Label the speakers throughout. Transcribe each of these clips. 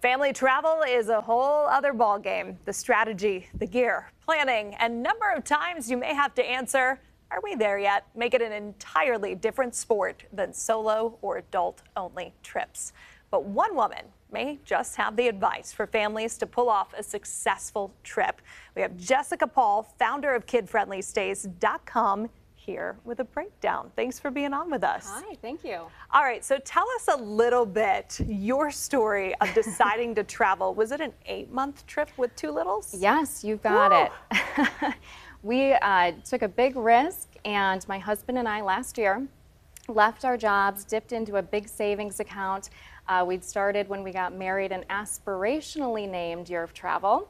Speaker 1: Family travel is a whole other ballgame. The strategy, the gear, planning, and number of times you may have to answer, are we there yet? Make it an entirely different sport than solo or adult-only trips. But one woman may just have the advice for families to pull off a successful trip. We have Jessica Paul, founder of KidFriendlyStays.com, here with a breakdown. Thanks for being on with us.
Speaker 2: Hi, thank you.
Speaker 1: All right, so tell us a little bit your story of deciding to travel. Was it an 8-month trip with two littles?
Speaker 2: Yes, you got it. We took a big risk, and my husband and I last year left our jobs, dipped into a big savings account. We'd started when we got married an aspirationally named year of travel,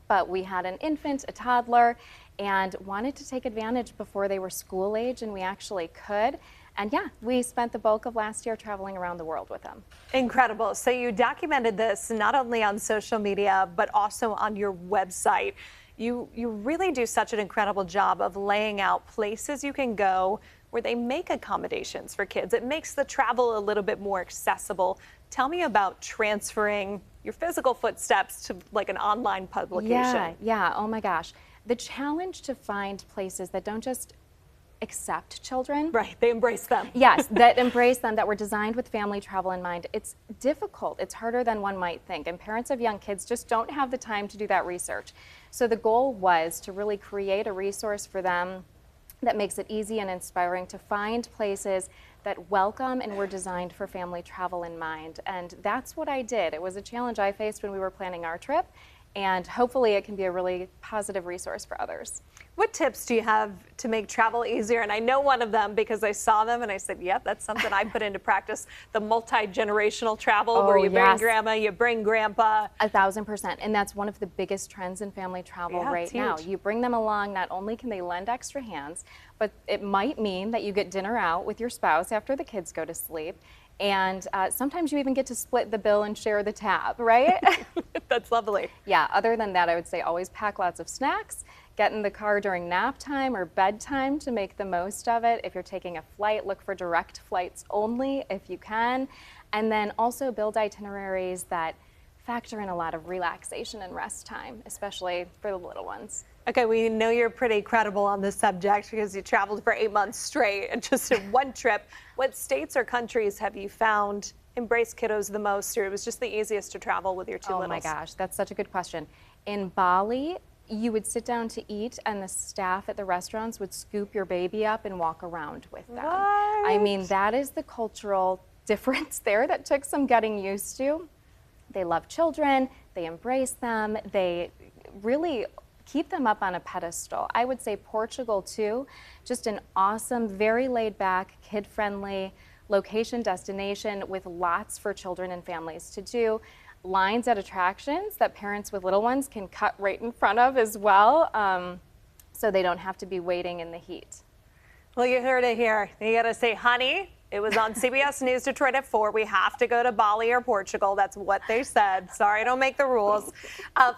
Speaker 2: but we had an infant, a toddler, and wanted to take advantage before they were school age, and we actually could. And yeah, we spent the bulk of last year traveling around the world with them.
Speaker 1: Incredible. So you documented this not only on social media, but also on your website. You really do such an incredible job of laying out places you can go where they make accommodations for kids. It makes the travel a little bit more accessible. Tell me about transferring your physical footsteps to like an online publication.
Speaker 2: Yeah, oh my gosh. The challenge to find places that don't just accept children.
Speaker 1: Right, they embrace them.
Speaker 2: Yes, that embrace them, that were designed with family travel in mind. It's difficult, it's harder than one might think, and parents of young kids just don't have the time to do that research. So the goal was to really create a resource for them that makes it easy and inspiring to find places that welcome and were designed for family travel in mind. And that's what I did. It was a challenge I faced when we were planning our trip, and hopefully it can be a really positive resource for others.
Speaker 1: What tips do you have to make travel easier? And I know one of them because I saw them and I said, yep, that's something I put into practice. The multi-generational travel where you bring grandma, you bring grandpa.
Speaker 2: 1000%. And that's one of the biggest trends in family travel right now. You bring them along, not only can they lend extra hands, but it might mean that you get dinner out with your spouse after the kids go to sleep. And sometimes you even get to split the bill and share the tab, right?
Speaker 1: That's lovely.
Speaker 2: Yeah, other than that, I would say always pack lots of snacks, get in the car during nap time or bedtime to make the most of it. If you're taking a flight, look for direct flights only if you can. And then also build itineraries that factor in a lot of relaxation and rest time, especially for the little ones.
Speaker 1: Okay, we know you're pretty credible on this subject because you traveled for 8 months straight and just in one trip. What states or countries have you found embrace kiddos the most, or it was just the easiest to travel with your two littles?
Speaker 2: Oh my gosh, that's such a good question. In Bali, you would sit down to eat and the staff at the restaurants would scoop your baby up and walk around with them.
Speaker 1: What?
Speaker 2: I mean, that is the cultural difference there that took some getting used to. They love children, they embrace them, they really keep them up on a pedestal. I would say Portugal too, just an awesome, very laid back, kid-friendly location destination with lots for children and families to do. Lines at attractions that parents with little ones can cut right in front of as well, so they don't have to be waiting in the heat.
Speaker 1: Well, you heard it here. You gotta say, honey, it was on CBS News Detroit at 4. We have to go to Bali or Portugal. That's what they said. Sorry, I don't make the rules.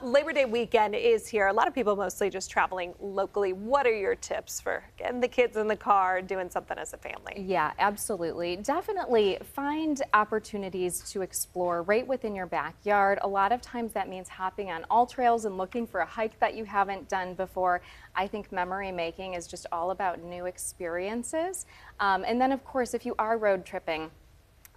Speaker 1: Labor Day weekend is here. A lot of people mostly just traveling locally. What are your tips for getting the kids in the car, doing something as a family?
Speaker 2: Yeah, absolutely. Definitely find opportunities to explore right within your backyard. A lot of times that means hopping on all trails and looking for a hike that you haven't done before. I think memory making is just all about new experiences. And then, of course, if you are road tripping,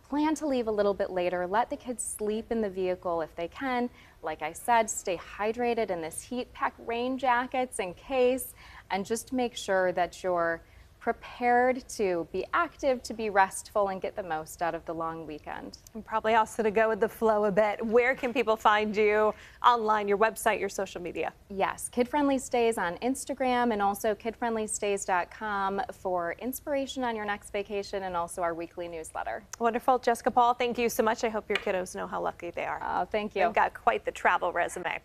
Speaker 2: plan to leave a little bit later. Let the kids sleep in the vehicle if they can. Like I said, stay hydrated in this heat. Pack rain jackets in case, and just make sure that you're prepared to be active, to be restful, and get the most out of the long weekend.
Speaker 1: And probably also to go with the flow a bit. Where can people find you online, your website, your social media?
Speaker 2: Yes, Kid Friendly Stays on Instagram and also KidFriendlyStays.com for inspiration on your next vacation and also our weekly newsletter.
Speaker 1: Wonderful. Jessica Paul, thank you so much. I hope your kiddos know how lucky they are.
Speaker 2: Oh, thank you.
Speaker 1: They've got quite the travel resume.